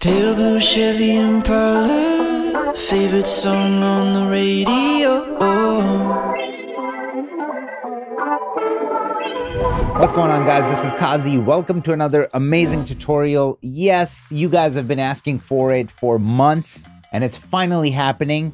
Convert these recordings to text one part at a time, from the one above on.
Pale blue Chevy Impala, favorite song on the radio. What's going on, guys? This is Qazi. Welcome to another amazing tutorial. Yes, you guys have been asking for it for months, and it's finally happening.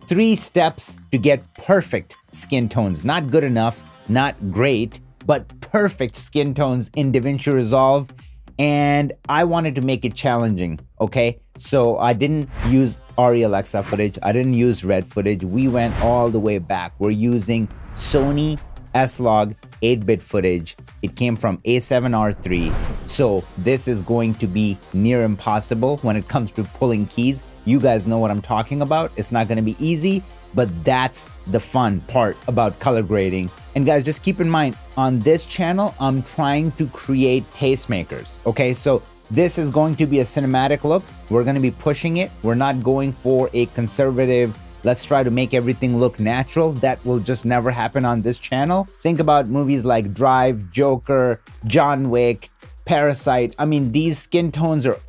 3 steps to get perfect skin tones. Not good enough, not great, but perfect skin tones in DaVinci Resolve. And I wanted to make it challenging, okay? So I didn't use RE Alexa footage. I didn't use red footage. We went all the way back. We're using Sony S-Log 8-bit footage. It came from A7R3. So this is going to be near impossible when it comes to pulling keys. You guys know what I'm talking about. It's not going to be easy, but that's the fun part about color grading. And guys, just keep in mind, on this channel, I'm trying to create tastemakers, okay? So this is going to be a cinematic look. We're going to be pushing it. We're not going for a conservative, let's try to make everything look natural. That will just never happen on this channel. Think about movies like Drive, Joker, John Wick, Parasite. I mean, these skin tones are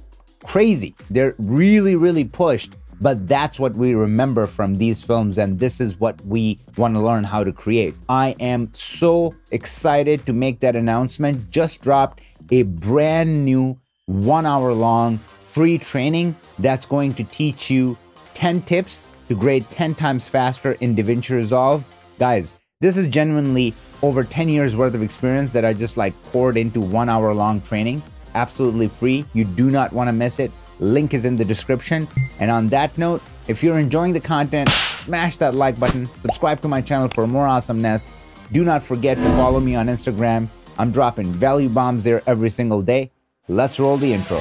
crazy. They're really, really pushed. But that's what we remember from these films, and this is what we want to learn how to create. I am so excited to make that announcement. Just dropped a brand new 1-hour-long free training that's going to teach you 10 tips to grade 10 times faster in DaVinci Resolve. Guys, this is genuinely over 10 years worth of experience that I just poured into 1-hour-long training. Absolutely free. You do not want to miss it. Link is in the description. And on that note, if you're enjoying the content, smash that like button, subscribe to my channel for more awesomeness. Do not forget to follow me on Instagram. I'm dropping value bombs there every single day. Let's roll the intro.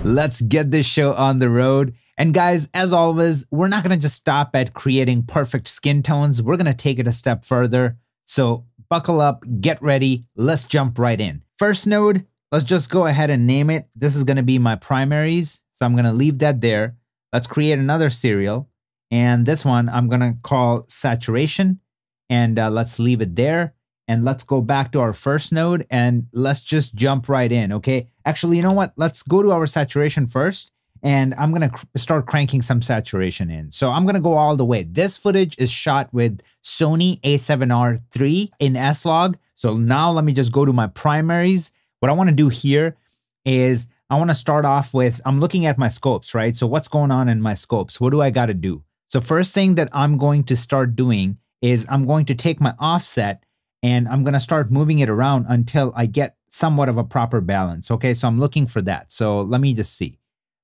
Let's get this show on the road. And guys, as always, we're not going to just stop at creating perfect skin tones. We're going to take it a step further. So buckle up, get ready. Let's jump right in. First node, let's just go ahead and name it. This is going to be my primaries. So I'm going to leave that there. Let's create another serial. And this one I'm going to call saturation. And let's leave it there. And let's go back to our first node and let's just jump right in, okay? Actually, you know what? Let's go to our saturation first. And I'm going to start cranking some saturation in. So I'm going to go all the way. This footage is shot with Sony A7R3 in S-Log. So now let me just go to my primaries. What I want to do here is I want to start off with, I'm looking at my scopes, right? So what's going on in my scopes? What do I got to do? So first thing that I'm going to start doing is I'm going to take my offset and I'm going to start moving it around until I get somewhat of a proper balance. Okay, so I'm looking for that. So let me just see.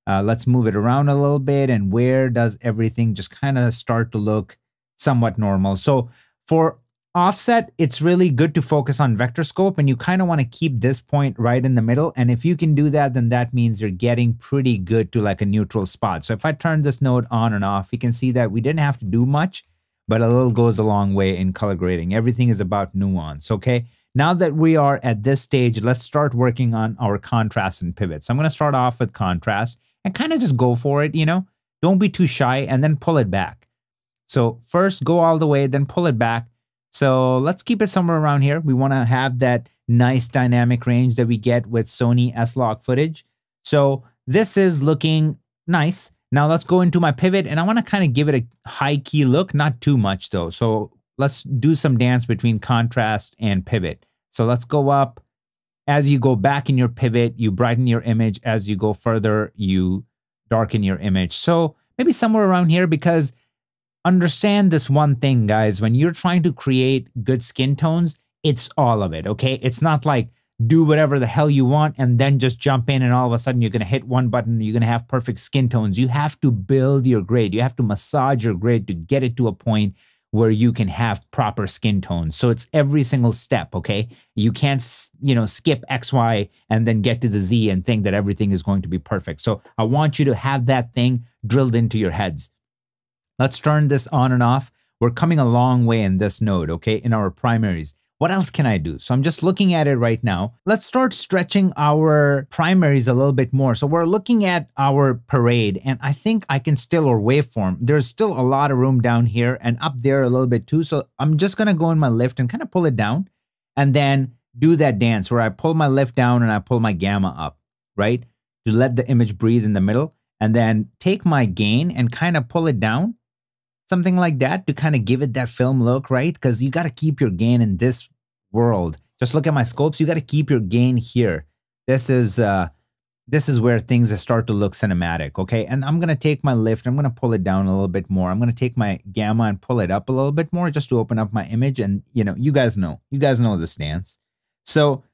Let's move it around a little bit, and where does everything just kind of start to look somewhat normal? So for offset, it's really good to focus on vector scope, and you kind of want to keep this point right in the middle. And if you can do that, then that means you're getting pretty good to like a neutral spot. So if I turn this node on and off, you can see that we didn't have to do much, but a little goes a long way in color grading. Everything is about nuance, okay? Now that we are at this stage, let's start working on our contrast and pivot. So I'm going to start off with contrast. And kind of just go for it, you know, don't be too shy, and then pull it back. So first go all the way, then pull it back. So let's keep it somewhere around here. We want to have that nice dynamic range that we get with Sony S-Log footage. So this is looking nice. Now let's go into my pivot, and I want to kind of give it a high key look, not too much though. So let's do some dance between contrast and pivot. So let's go up. As you go back in your pivot, you brighten your image. As you go further, you darken your image. So maybe somewhere around here, because understand this one thing, guys. When you're trying to create good skin tones, it's all of it, okay? It's not like do whatever the hell you want and then just jump in and all of a sudden you're going to hit one button and you're going to have perfect skin tones. You have to build your grade. You have to massage your grade to get it to a point where you can have proper skin tones. So it's every single step, okay? You can't, you know, skip X, Y, and then get to the Z and think that everything is going to be perfect. So I want you to have that thing drilled into your heads. Let's turn this on and off. We're coming a long way in this node, okay, in our primaries. what else can I do? So I'm just looking at it right now. Let's start stretching our primaries a little bit more. So we're looking at our parade, and I think I can still, or waveform, there's still a lot of room down here and up there a little bit too. So I'm just gonna go in my lift and kind of pull it down and then do that dance where I pull my lift down and I pull my gamma up, right? To let the image breathe in the middle, and then take my gain and kind of pull it down. Something like that to kind of give it that film look, right? Because you got to keep your gain in this world. Just look at my scopes. You got to keep your gain here. This is where things start to look cinematic, okay? And I'm going to take my lift. I'm going to pull it down a little bit more. I'm going to take my gamma and pull it up a little bit more just to open up my image. And, you know, you guys know this dance. So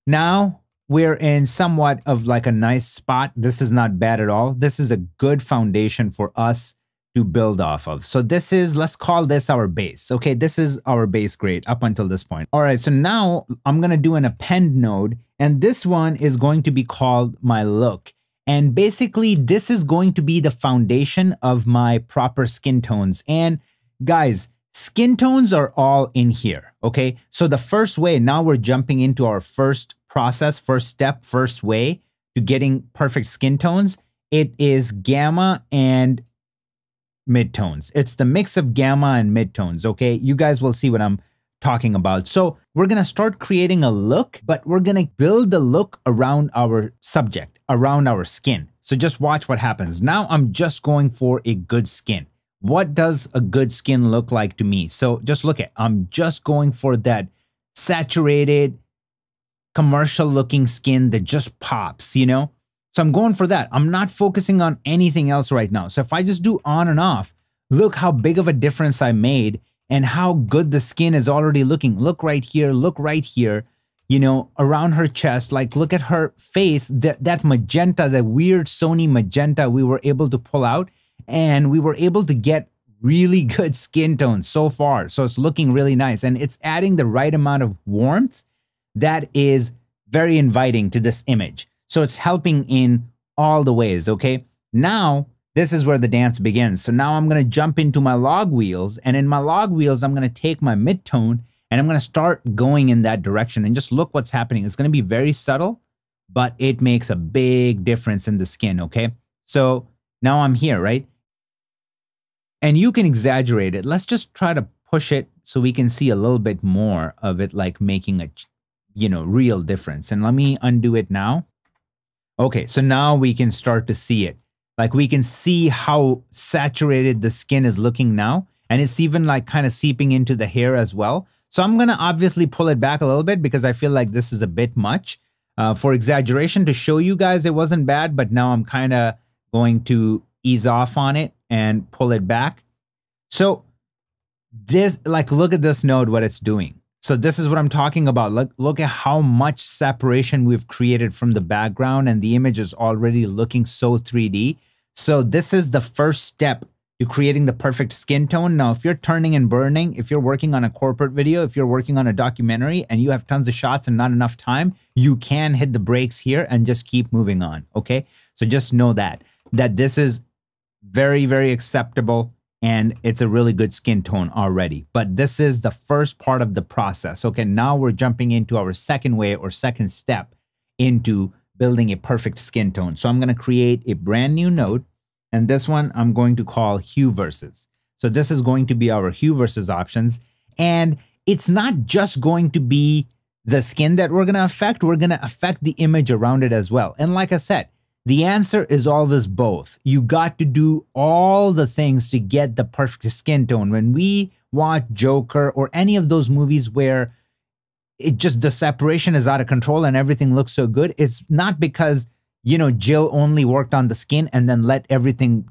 now we're in somewhat of like a nice spot. This is not bad at all. This is a good foundation for us to build off of. So this is, let's call this our base. Okay, this is our base grade up until this point. All right, so now I'm gonna do an append node, and this one is going to be called my look. And basically this is going to be the foundation of my proper skin tones. And guys, skin tones are all in here, okay? So the first way, now we're jumping into our first process, first step, first way to getting perfect skin tones. It is gamma and midtones. It's the mix of gamma and midtones, okay? You guys will see what I'm talking about. So we're gonna start creating a look, but we're gonna build the look around our subject, around our skin. So just watch what happens. Now I'm just going for a good skin. What does a good skin look like to me? So just look at, I'm just going for that saturated, commercial looking skin that just pops, you know? So I'm going for that. I'm not focusing on anything else right now. So if I just do on and off, look how big of a difference I made and how good the skin is already looking. Look right here, you know, around her chest, like look at her face, that magenta, the weird Sony magenta we were able to pull out, and we were able to get really good skin tones so far. So it's looking really nice, and it's adding the right amount of warmth that is very inviting to this image. So it's helping in all the ways, okay? Now, this is where the dance begins. So now I'm gonna jump into my log wheels, and in my log wheels, I'm gonna take my midtone and I'm gonna start going in that direction, and just look what's happening. It's gonna be very subtle, but it makes a big difference in the skin, okay? So now I'm here, right? And you can exaggerate it. Let's just try to push it so we can see a little bit more of it, like making a, you know, real difference. And let me undo it now. Okay, so now we can start to see it. Like we can see how saturated the skin is looking now. And it's even like kind of seeping into the hair as well. So I'm gonna obviously pull it back a little bit because I feel like this is a bit much. For exaggeration, to show you guys it wasn't bad, but now I'm kind of going to ease off on it and pull it back. So this, like, look at this node, what it's doing. So this is what I'm talking about. Look at how much separation we've created from the background, and the image is already looking so 3D. So this is the first step to creating the perfect skin tone. Now, if you're turning and burning, if you're working on a corporate video, if you're working on a documentary and you have tons of shots and not enough time, you can hit the brakes here and just keep moving on, okay? So just know that this is very, very acceptable, and it's a really good skin tone already. But this is the first part of the process. Okay, now we're jumping into our second way or second step into building a perfect skin tone. So I'm going to create a brand new node, and this one I'm going to call hue versus. So this is going to be our hue versus options, and it's not just going to be the skin that we're going to affect. We're going to affect the image around it as well. And like I said, the answer is always both. You got to do all the things to get the perfect skin tone. When we watch Joker or any of those movies where it just, the separation is out of control and everything looks so good, it's not because, you know, Jill only worked on the skin and then let everything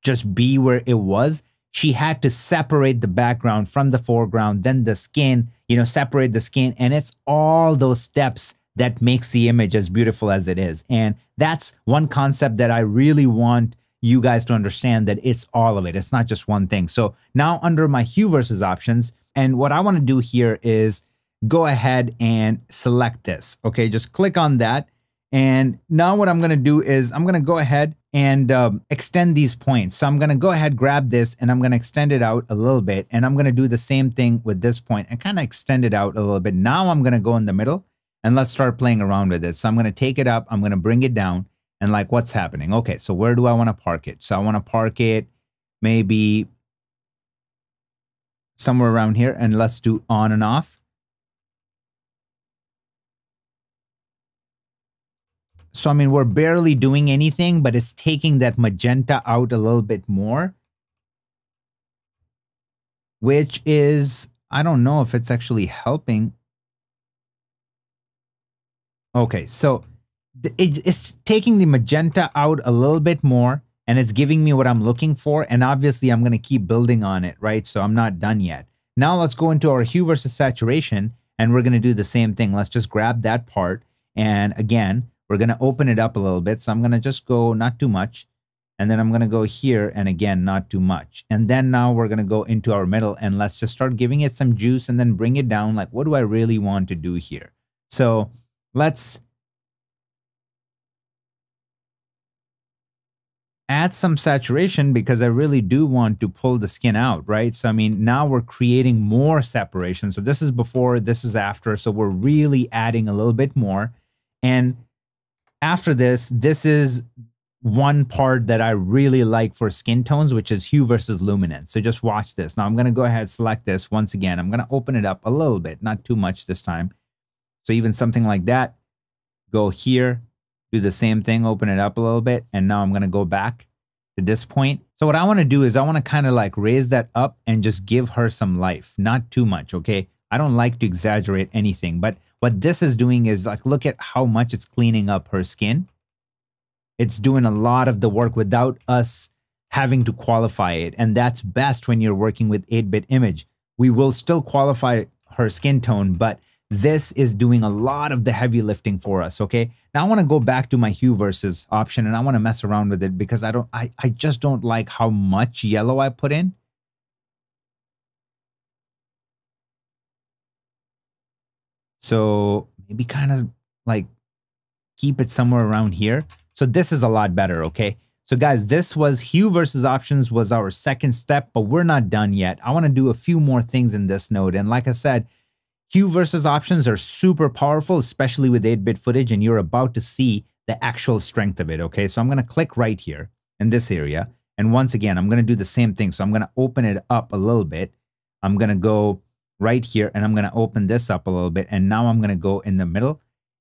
just be where it was. She had to separate the background from the foreground, then the skin, you know, separate the skin. And it's all those steps that makes the image as beautiful as it is. And that's one concept that I really want you guys to understand, that it's all of it. It's not just one thing. So now under my hue versus options, and what I want to do here is go ahead and select this. Okay, just click on that. And now what I'm going to do is I'm going to go ahead and extend these points. So I'm going to go ahead, grab this, and I'm going to extend it out a little bit. And I'm going to do the same thing with this point and kind of extend it out a little bit. Now I'm going to go in the middle and let's start playing around with it. So I'm going to take it up. I'm going to bring it down and like what's happening. Okay, so where do I want to park it? So I want to park it maybe somewhere around here, and let's do on and off. So, I mean, we're barely doing anything, but it's taking that magenta out a little bit more, which is, I don't know if it's actually helping. Okay, so it's taking the magenta out a little bit more, and it's giving me what I'm looking for. And obviously, I'm going to keep building on it, right? So I'm not done yet. Now let's go into our hue versus saturation, and we're going to do the same thing. Let's just grab that part. And again, we're going to open it up a little bit. So I'm going to just go not too much. And then I'm going to go here. And again, not too much. And then now we're going to go into our middle. And let's just start giving it some juice and then bring it down. Like, what do I really want to do here? So let's add some saturation because I really do want to pull the skin out, right? So, I mean, now we're creating more separation. So this is before, this is after. So we're really adding a little bit more. And after this, this is one part that I really like for skin tones, which is hue versus luminance. So just watch this. Now I'm going to go ahead, select this once again. I'm going to open it up a little bit, not too much this time. So even something like that, go here, do the same thing, open it up a little bit. And now I'm going to go back to this point. So what I want to do is I want to kind of like raise that up and just give her some life, not too much. Okay. I don't like to exaggerate anything, but what this is doing is like, look at how much it's cleaning up her skin. It's doing a lot of the work without us having to qualify it. And that's best when you're working with 8-bit image. We will still qualify her skin tone, but this is doing a lot of the heavy lifting for us. Okay. Now I want to go back to my hue versus option and I want to mess around with it because I just don't like how much yellow I put in. So maybe kind of like keep it somewhere around here. So this is a lot better, okay? So guys, this was hue versus options was our second step, but we're not done yet. I want to do a few more things in this node. And like I said, hue versus options are super powerful, especially with 8-bit footage, and you're about to see the actual strength of it, okay? So I'm going to click right here in this area. And once again, I'm going to do the same thing. So I'm going to open it up a little bit. I'm going to go right here and I'm going to open this up a little bit. And now I'm going to go in the middle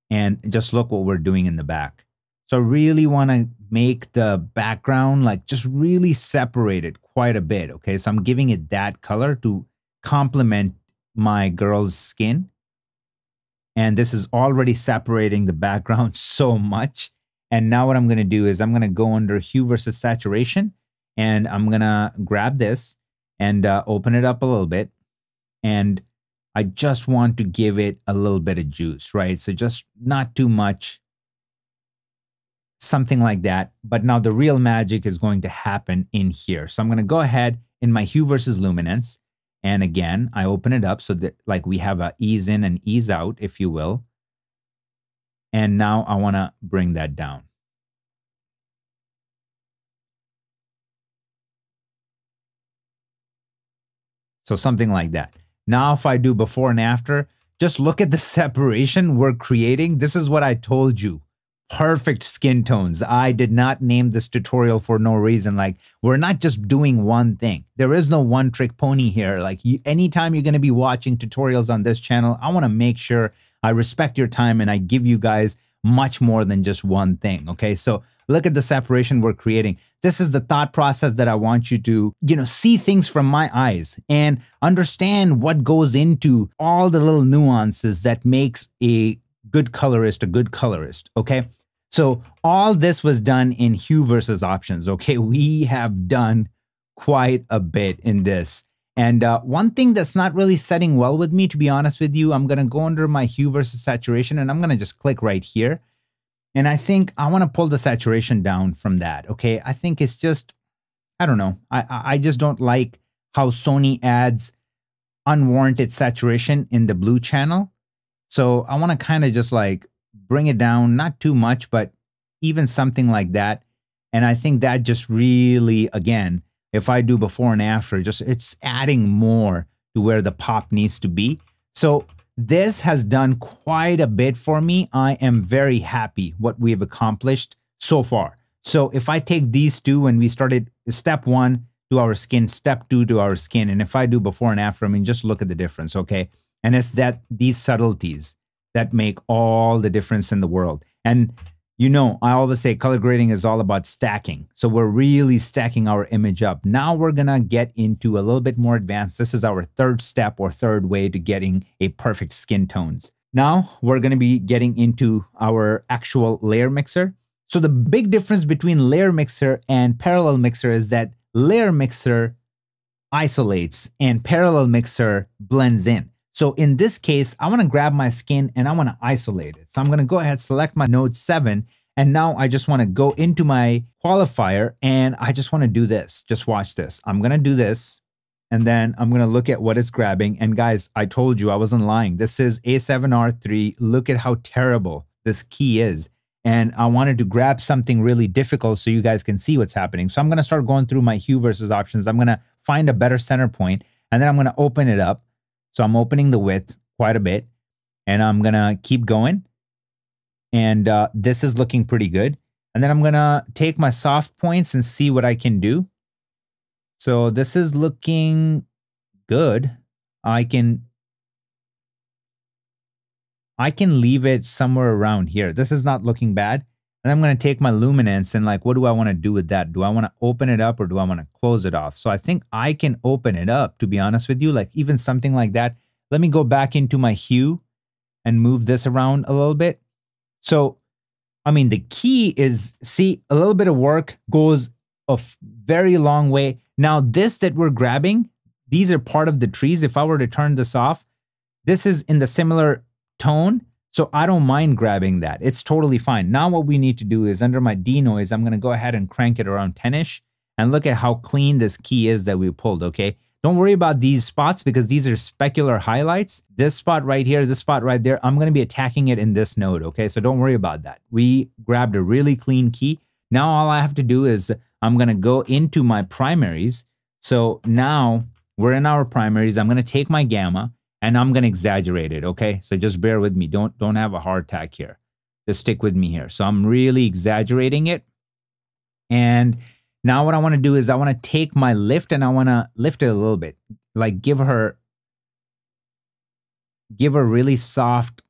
and just look what we're doing in the back. So I really want to make the background like just really separate it quite a bit. Okay. So I'm giving it that color to complement my girl's skin. And this is already separating the background so much. And now what I'm going to do is I'm going to go under hue versus saturation and I'm going to grab this and open it up a little bit. And I just want to give it a little bit of juice, right? So just not too much, something like that. But now the real magic is going to happen in here. So I'm going to go ahead in my hue versus luminance. And again, I open it up so that like we have a ease in and ease out, if you will. And now I want to bring that down. So something like that. Now, if I do before and after, just look at the separation we're creating. This is what I told you. Perfect skin tones. I did not name this tutorial for no reason. Like, we're not just doing one thing. There is no one trick pony here. Like, anytime you're going to be watching tutorials on this channel, I want to make sure I respect your time and I give you guys much more than just one thing. Okay, so look at the separation we're creating. This is the thought process that I want you to, see things from my eyes and understand what goes into all the little nuances that makes a good colorist a good colorist. Okay, so all this was done in hue versus options. Okay, we have done quite a bit in this. And one thing that's not really setting well with me, to be honest with you, I'm going to go under my hue versus saturation and I'm going to just click right here. And I think I want to pull the saturation down from that. Okay, I think it's just, I don't know. I just don't like how Sony adds unwarranted saturation in the blue channel. So I want to kind of just like bring it down, not too much, but even something like that. And I think that just really, again, if I do before and after, just it's adding more to where the pop needs to be. So this has done quite a bit for me. I am very happy what we have accomplished so far. So if I take these two when we started step 1 to our skin, step 2 to our skin, and if I do before and after, I mean, just look at the difference, okay? And it's that these subtleties that make all the difference in the world. And you know, I always say color grading is all about stacking. So we're really stacking our image up. Now we're gonna get into a little bit more advanced. This is our third step or third way to getting a perfect skin tones. Now we're gonna be getting into our actual layer mixer. So the big difference between layer mixer and parallel mixer is that layer mixer isolates and parallel mixer blends in. So in this case, I want to grab my skin and I want to isolate it. So I'm going to go ahead, select my node 7. And now I just want to go into my qualifier and I just want to do this. Just watch this. I'm going to do this. And then I'm going to look at what it's grabbing. And guys, I told you I wasn't lying. This is A7R3. Look at how terrible this key is. And I wanted to grab something really difficult so you guys can see what's happening. So I'm going to start going through my hue versus options. I'm going to find a better center point and then I'm going to open it up. So I'm opening the width quite a bit and I'm going to keep going. And this is looking pretty good. And then I'm going to take my soft points and see what I can do. So this is looking good. I can leave it somewhere around here. This is not looking bad. And I'm going to take my luminance and like, what do I want to do with that? Do I want to open it up or do I want to close it off? So I think I can open it up, to be honest with you, like even something like that. Let me go back into my hue and move this around a little bit. So, I mean, the key is, see, a little bit of work goes a very long way. Now, this that we're grabbing, these are part of the trees. If I were to turn this off, this is in the similar tone. So I don't mind grabbing that. It's totally fine. Now what we need to do is under my denoise, I'm going to go ahead and crank it around 10-ish and look at how clean this key is that we pulled, okay? Don't worry about these spots because these are specular highlights. This spot right here, this spot right there, I'm going to be attacking it in this node, okay? So don't worry about that. We grabbed a really clean key. Now all I have to do is I'm going to go into my primaries. So now we're in our primaries. I'm going to take my gamma and I'm going to exaggerate it, okay? So just bear with me. Don't have a heart attack here. Just stick with me here. So I'm really exaggerating it. And now what I want to do is I want to take my lift and I want to lift it a little bit. Like give her really soft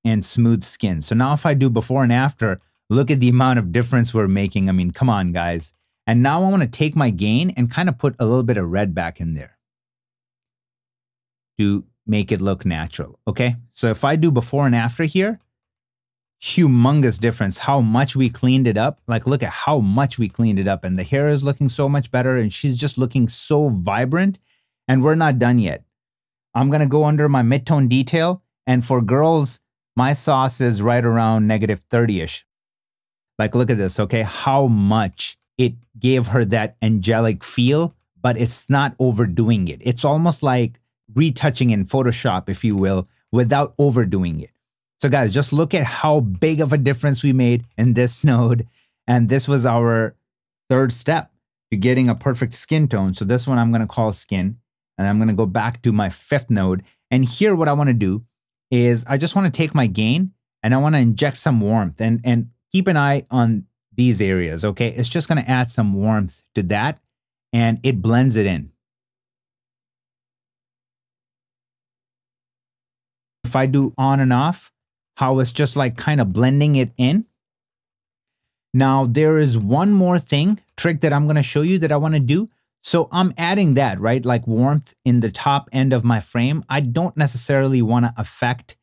and smooth skin. So now if I do before and after, look at the amount of difference we're making. I mean, come on, guys. And now I want to take my gain and kind of put a little bit of red back in there to make it look natural, okay? So if I do before and after here, humongous difference, how much we cleaned it up. Like, look at how much we cleaned it up and the hair is looking so much better and she's just looking so vibrant and we're not done yet. I'm gonna go under my mid-tone detail and for girls, my sauce is right around -30-ish. Like, look at this, okay? How much it gave her that angelic feel, but it's not overdoing it. It's almost like retouching in Photoshop, if you will, without overdoing it. So guys, just look at how big of a difference we made in this node. And this was our third step to getting a perfect skin tone. So this one I'm going to call skin. And I'm going to go back to my 5th node. And here what I want to do is I just want to take my gain and I want to inject some warmth and keep an eye on these areas, okay? It's just going to add some warmth to that and it blends it in. If I do on and off, how it's just like kind of blending it in. Now there is one more trick that I'm going to show you that I want to do. So I'm adding that, right? Like warmth in the top end of my frame. I don't necessarily want to affect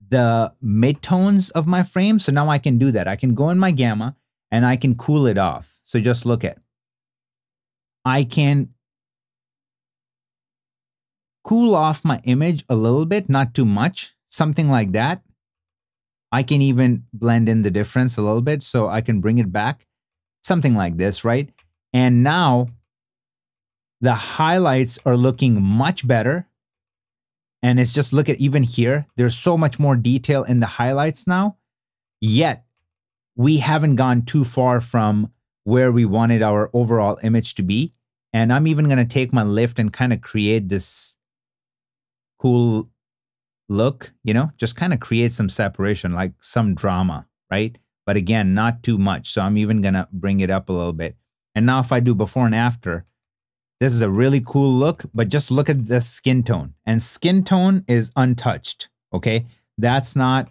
the midtones of my frame. So now I can do that. I can go in my gamma and I can cool it off. So just look at, I can cool off my image a little bit, not too much, something like that. I can even blend in the difference a little bit so I can bring it back, something like this, right? And now the highlights are looking much better. And it's just, look at even here, there's so much more detail in the highlights now, yet we haven't gone too far from where we wanted our overall image to be. And I'm even going to take my lift and kind of create this cool look, you know, just kind of create some separation, like some drama, right? But again, not too much. So I'm even going to bring it up a little bit. And now if I do before and after, this is a really cool look, but just look at the skin tone. And skin tone is untouched, okay? That's not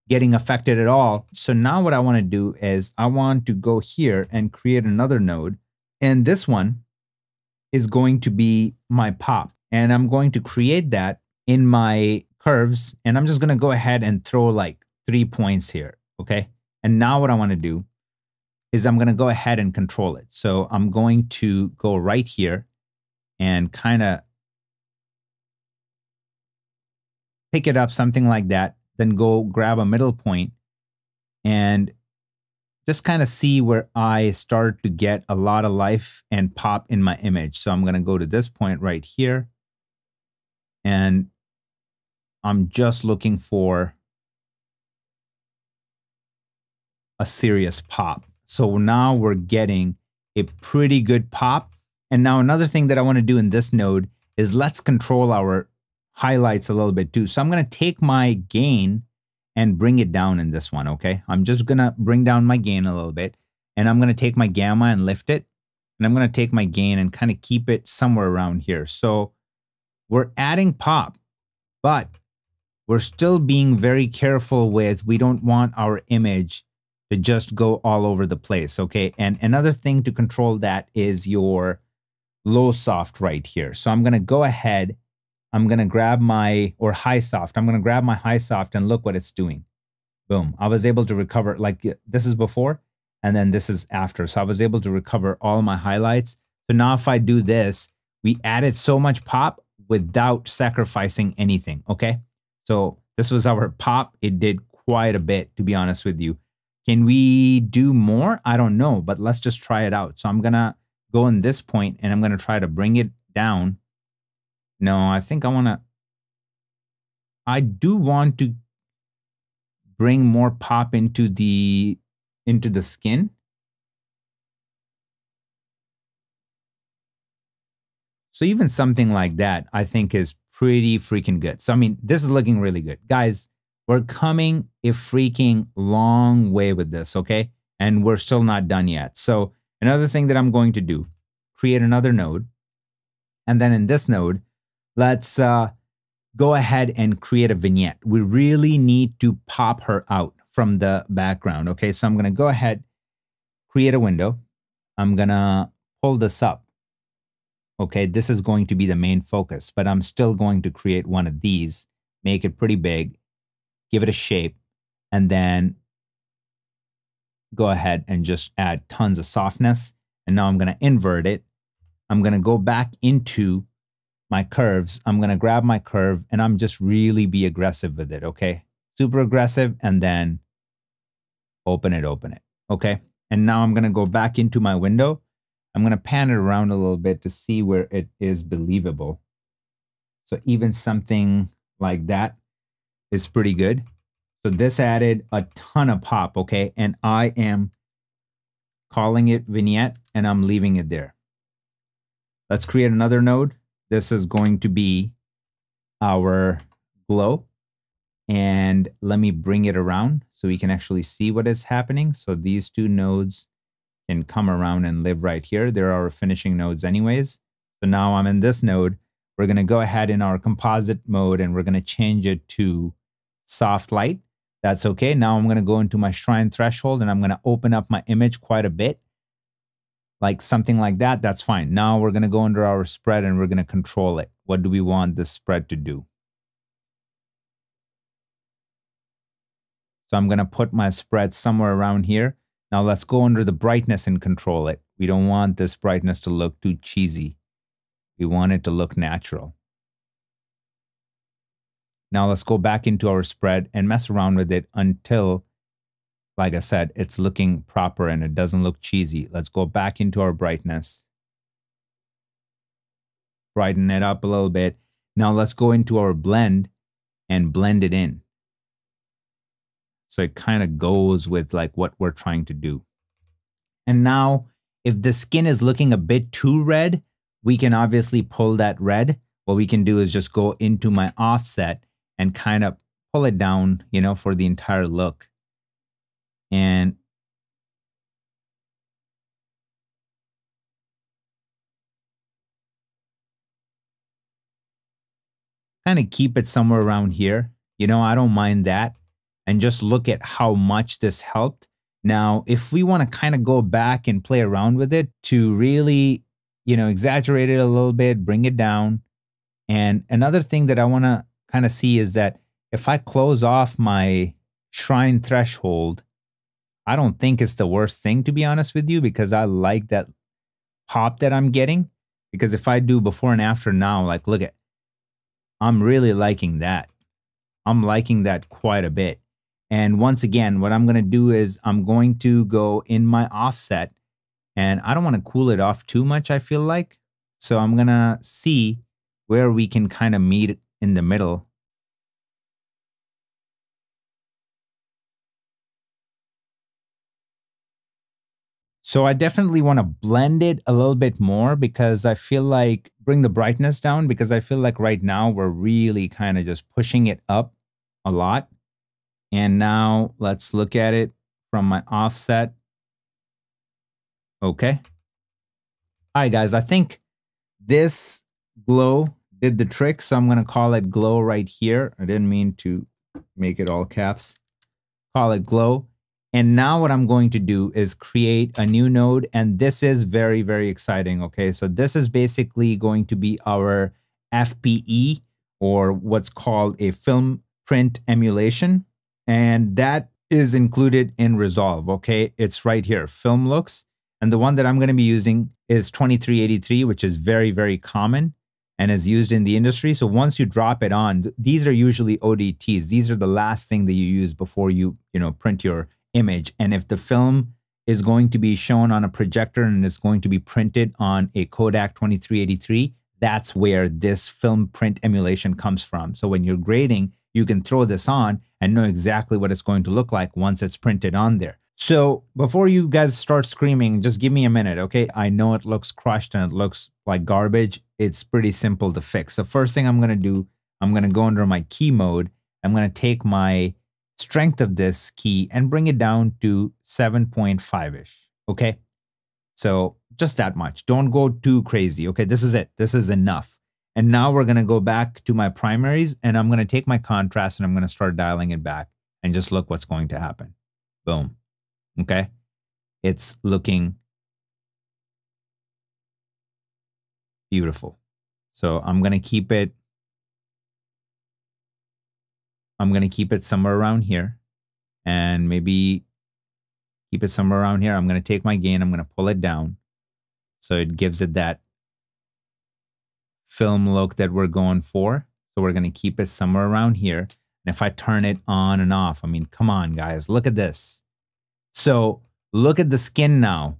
getting affected at all. So now what I want to do is I want to go here and create another node. And this one is going to be my pop. And I'm going to create that in my curves. And I'm just going to go ahead and throw like 3 points here, okay? And now what I want to do is I'm going to go ahead and control it. So I'm going to go right here and kind of pick it up, something like that. Then go grab a middle point and just kind of see where I start to get a lot of life and pop in my image. So I'm going to go to this point right here. And I'm just looking for a serious pop. So now we're getting a pretty good pop. And now another thing that I want to do in this node is let's control our highlights a little bit too. So I'm going to take my gain and bring it down in this one, okay? I'm just going to bring down my gain a little bit. And I'm going to take my gamma and lift it. And I'm going to take my gain and kind of keep it somewhere around here. So we're adding pop, but we're still being very careful with, we don't want our image to just go all over the place, okay? And another thing to control that is your low soft right here. So I'm going to go ahead, I'm going to grab my, or high soft, I'm going to grab my high soft and look what it's doing. Boom. I was able to recover, like this is before, and then this is after. So I was able to recover all my highlights. So now if I do this, we added so much pop without sacrificing anything, okay? So this was our pop. It did quite a bit, to be honest with you. Can we do more? I don't know, but let's just try it out. So I'm going to go in this point and I'm going to try to bring it down. No, I think I do want to bring more pop into the skin. So even something like that, I think is pretty freaking good. So, I mean, this is looking really good. Guys, we're coming a freaking long way with this, okay? And we're still not done yet. So another thing that I'm going to do, create another node. And then in this node, let's go ahead and create a vignette. We really need to pop her out from the background, okay? So I'm going to go ahead, create a window. I'm going to pull this up. Okay, this is going to be the main focus, but I'm still going to create one of these, make it pretty big, give it a shape, and then go ahead and just add tons of softness. And now I'm going to invert it. I'm going to go back into my curves. I'm going to grab my curve and I'm just really be aggressive with it, okay? Super aggressive, and then open it, okay? And now I'm going to go back into my window. I'm going to pan it around a little bit to see where it is believable. So even something like that is pretty good. So this added a ton of pop, okay? And I am calling it vignette and I'm leaving it there. Let's create another node. This is going to be our glow. And let me bring it around so we can actually see what is happening. So these two nodes can come around and live right here. They're our finishing nodes anyways. So now I'm in this node. We're going to go ahead in our composite mode and we're going to change it to soft light. That's okay. Now I'm going to go into my shrine threshold and I'm going to open up my image quite a bit. Like something like that. That's fine. Now we're going to go under our spread and we're going to control it. What do we want this spread to do? So I'm going to put my spread somewhere around here. Now let's go under the brightness and control it. We don't want this brightness to look too cheesy. We want it to look natural. Now let's go back into our spread and mess around with it until, like I said, it's looking proper and it doesn't look cheesy. Let's go back into our brightness. Brighten it up a little bit. Now let's go into our blend and blend it in. So it kind of goes with like what we're trying to do. And now If the skin is looking a bit too red, we can obviously pull that red. What we can do is just go into my offset and kind of pull it down, you know, for the entire look. And kind of keep it somewhere around here. You know, I don't mind that. And just look at how much this helped. Now, if we want to kind of go back and play around with it to really, you know, exaggerate it a little bit, bring it down. And another thing that I want to kind of see is that if I close off my shrine threshold, I don't think it's the worst thing, to be honest with you, because I like that pop that I'm getting. Because if I do before and after now, like, look at, I'm really liking that. I'm liking that quite a bit. And once again, what I'm going to do is I'm going to go in my offset, and I don't want to cool it off too much, I feel like. So I'm going to see where we can kind of meet in the middle. So I definitely want to blend it a little bit more, because I feel like bring the brightness down, because I feel like right now we're really kind of just pushing it up a lot. And now let's look at it from my offset. Okay. All right, guys, I think this glow did the trick. So I'm going to call it glow right here. I didn't mean to make it all caps. Call it glow. And now what I'm going to do is create a new node. And this is very, very exciting. Okay, so this is basically going to be our FPE, or what's called a film print emulation. And that is included in Resolve. Okay, it's right here, film looks. And the one that I'm going to be using is 2383, which is very, very common and is used in the industry. So once you drop it on, these are usually ODTs. These are the last thing that you use before you print your image. And if the film is going to be shown on a projector and it's going to be printed on a Kodak 2383, that's where this film print emulation comes from. So when you're grading, you can throw this on and know exactly what it's going to look like once it's printed on there. So before you guys start screaming, just give me a minute, okay? I know it looks crushed and it looks like garbage. It's pretty simple to fix. The first thing I'm going to do, I'm going to go under my key mode. I'm going to take my strength of this key and bring it down to 7.5-ish, okay? So just that much. Don't go too crazy, okay? This is it. This is enough. And now we're going to go back to my primaries, and I'm going to take my contrast and I'm going to start dialing it back and just look what's going to happen. Boom. Okay. It's looking beautiful. So I'm going to keep it. I'm going to keep it somewhere around here, and maybe keep it somewhere around here. I'm going to take my gain. I'm going to pull it down so it gives it that film look that we're going for. So we're going to keep it somewhere around here. And if I turn it on and off, I mean, come on, guys, look at this. So look at the skin now.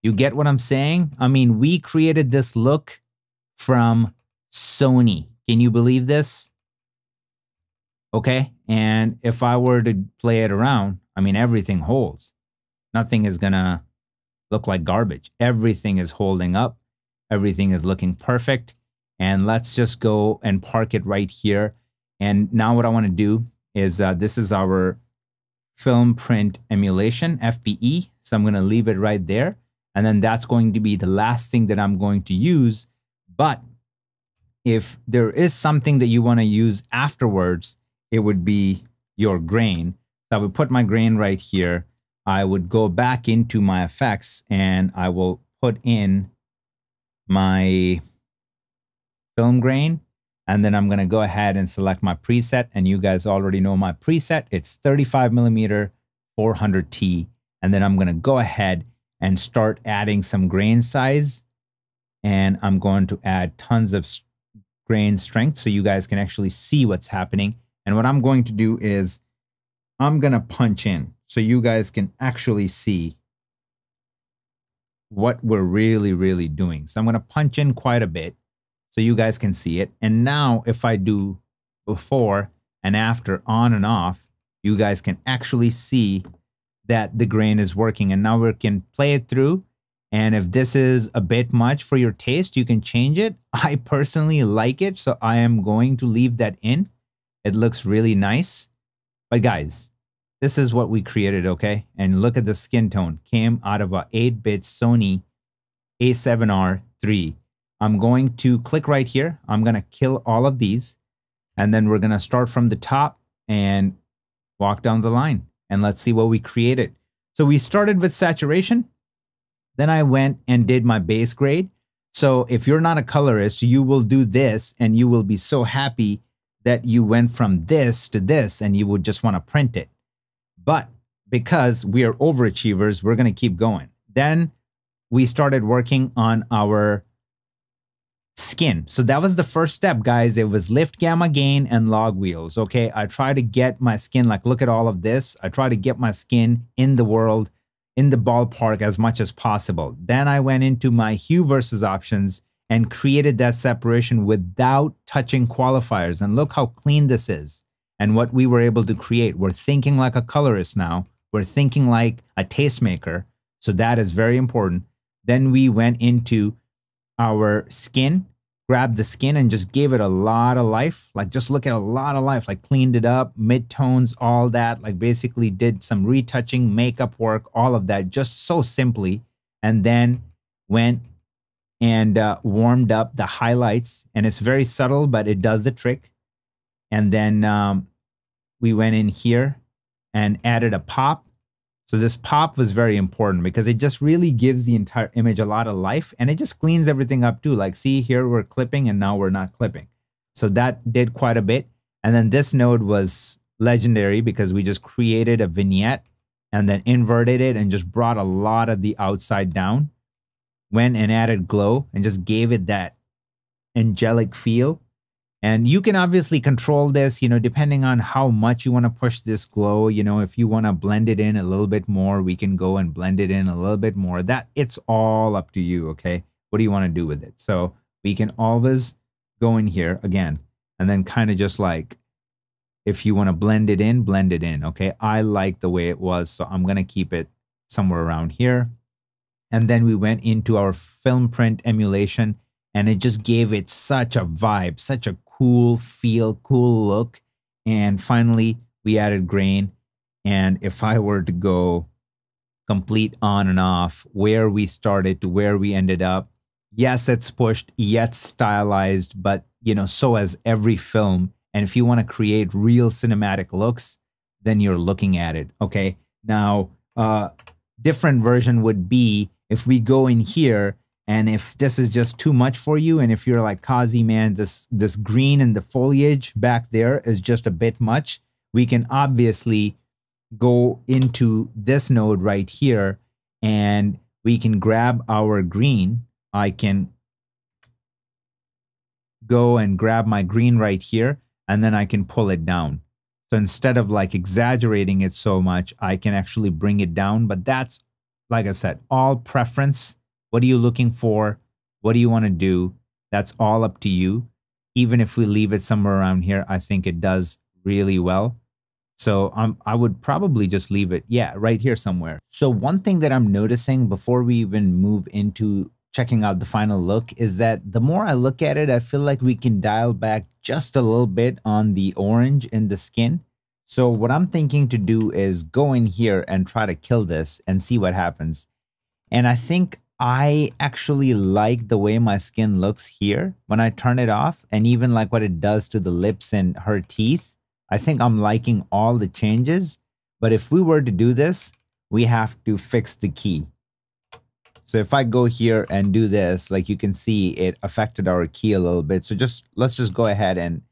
You get what I'm saying? I mean, we created this look from Sony. Can you believe this? Okay. And if I were to play it around, I mean, everything holds. Nothing is going to look like garbage. Everything is holding up. Everything is looking perfect. And let's just go and park it right here. And now what I want to do is this is our film print emulation, FPE. So I'm going to leave it right there. And then that's going to be the last thing that I'm going to use. But if there is something that you want to use afterwards, it would be your grain. So I would put my grain right here. I would go back into my effects and I will put in my film grain. And then I'm going to go ahead and select my preset. And you guys already know my preset. It's 35mm 400T. And then I'm going to go ahead and start adding some grain size. And I'm going to add tons of grain strength so you guys can actually see what's happening. And what I'm going to do is I'm going to punch in so you guys can actually see what we're really, really doing. So I'm going to punch in quite a bit so you guys can see it. And now if I do before and after on and off, you guys can actually see that the grain is working. And now we can play it through And if this is a bit much for your taste, you can change it. I personally like it, so I am going to leave that in. It looks really nice. But guys, this is what we created, okay? And look at the skin tone. Came out of a 8-bit Sony A7R III. I'm going to click right here. I'm going to kill all of these. And then we're going to start from the top and walk down the line. And let's see what we created. So we started with saturation. Then I went and did my base grade. So if you're not a colorist, you will do this and you will be so happy that you went from this to this and you would just want to print it. But because we are overachievers, we're going to keep going. Then we started working on our skin. So that was the first step, guys. It was lift, gamma, gain, and log wheels. Okay, I try to get my skin, like, look at all of this. I try to get my skin in the world, in the ballpark as much as possible. Then I went into my hue versus options and created that separation without touching qualifiers. And look how clean this is and what we were able to create. We're thinking like a colorist now. We're thinking like a tastemaker. So that is very important. Then we went into our skin, grabbed the skin and just gave it a lot of life. Like, just look at a lot of life, like cleaned it up, midtones, all that, like basically did some retouching, makeup work, all of that just so simply. And then went and warmed up the highlights, and it's very subtle, but it does the trick. And then we went in here and added a pop. So this pop was very important because it just really gives the entire image a lot of life, and it just cleans everything up too. Like, see here, we're clipping and now we're not clipping. So that did quite a bit. And then this node was legendary because we just created a vignette and then inverted it and just brought a lot of the outside down. Went and added glow and just gave it that angelic feel. And you can obviously control this, you know, depending on how much you want to push this glow. You know, if you want to blend it in a little bit more, we can go and blend it in a little bit more. That it's all up to you, okay? What do you want to do with it? So we can always go in here again and then kind of just like, if you want to blend it in, okay? I like the way it was, so I'm going to keep it somewhere around here. And then we went into our film print emulation, and it just gave it such a vibe, such a cool feel, cool look. And finally, we added grain. And if I were to go complete on and off, where we started to where we ended up, yes, it's pushed, yet stylized, but, you know, so as every film. And if you want to create real cinematic looks, then you're looking at it, okay? Now, different version would be if we go in here, and if this is just too much for you, and if you're like, Qazi, man, this green in the foliage back there is just a bit much, we can obviously go into this node right here, and we can grab our green. I can go and grab my green right here, and then I can pull it down. So instead of like exaggerating it so much, I can actually bring it down. But that's, like I said, all preference. What are you looking for? What do you want to do? That's all up to you. Even if we leave it somewhere around here, I think it does really well. So I would probably just leave it, yeah, right here somewhere. So one thing that I'm noticing before we even move into checking out the final look is that the more I look at it, I feel like we can dial back just a little bit on the orange in the skin. So what I'm thinking to do is go in here and try to kill this and see what happens. And I think I actually like the way my skin looks here when I turn it off, and even like what it does to the lips and her teeth. I think I'm liking all the changes. But if we were to do this, we have to fix the key. So if I go here and do this, like you can see, it affected our key a little bit. So let's just go ahead and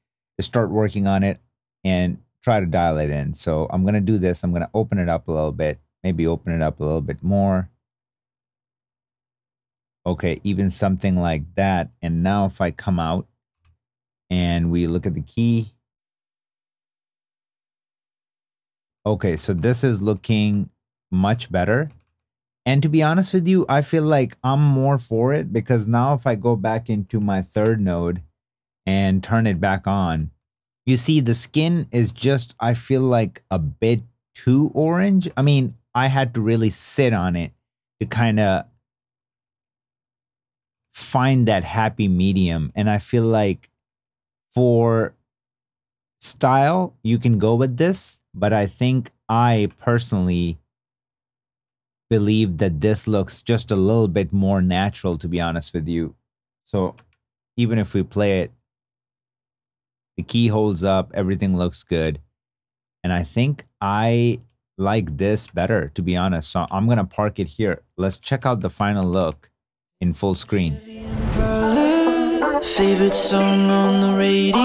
start working on it and try to dial it in. So I'm going to do this. I'm going to open it up a little bit, maybe open it up a little bit more. Okay, even something like that. And now if I come out and we look at the key. Okay, so this is looking much better. And to be honest with you, I feel like I'm more for it, because now if I go back into my third node and turn it back on, you see the skin is just, I feel like a bit too orange. I mean, I had to really sit on it to kind of find that happy medium. And I feel like for style, you can go with this, but I think I personally believe that this looks just a little bit more natural, to be honest with you. So even if we play it, the key holds up, everything looks good. And I think I like this better, to be honest. So I'm gonna park it here. Let's check out the final look in full screen. Favorite song on the radio.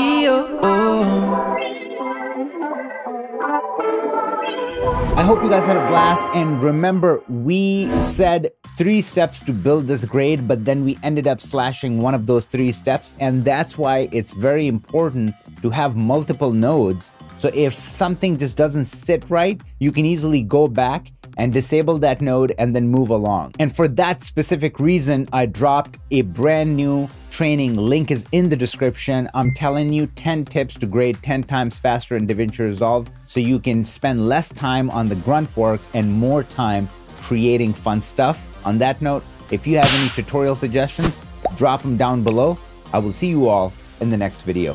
I hope you guys had a blast, and remember, we said 3 steps to build this grade, but then we ended up slashing one of those 3 steps, and that's why it's very important to have multiple nodes. So if something just doesn't sit right, you can easily go back and disable that node and then move along. And for that specific reason, I dropped a brand new training. Link is in the description. I'm telling you 10 tips to grade 10 times faster in DaVinci Resolve so you can spend less time on the grunt work and more time creating fun stuff. On that note, if you have any tutorial suggestions, drop them down below. I will see you all in the next video.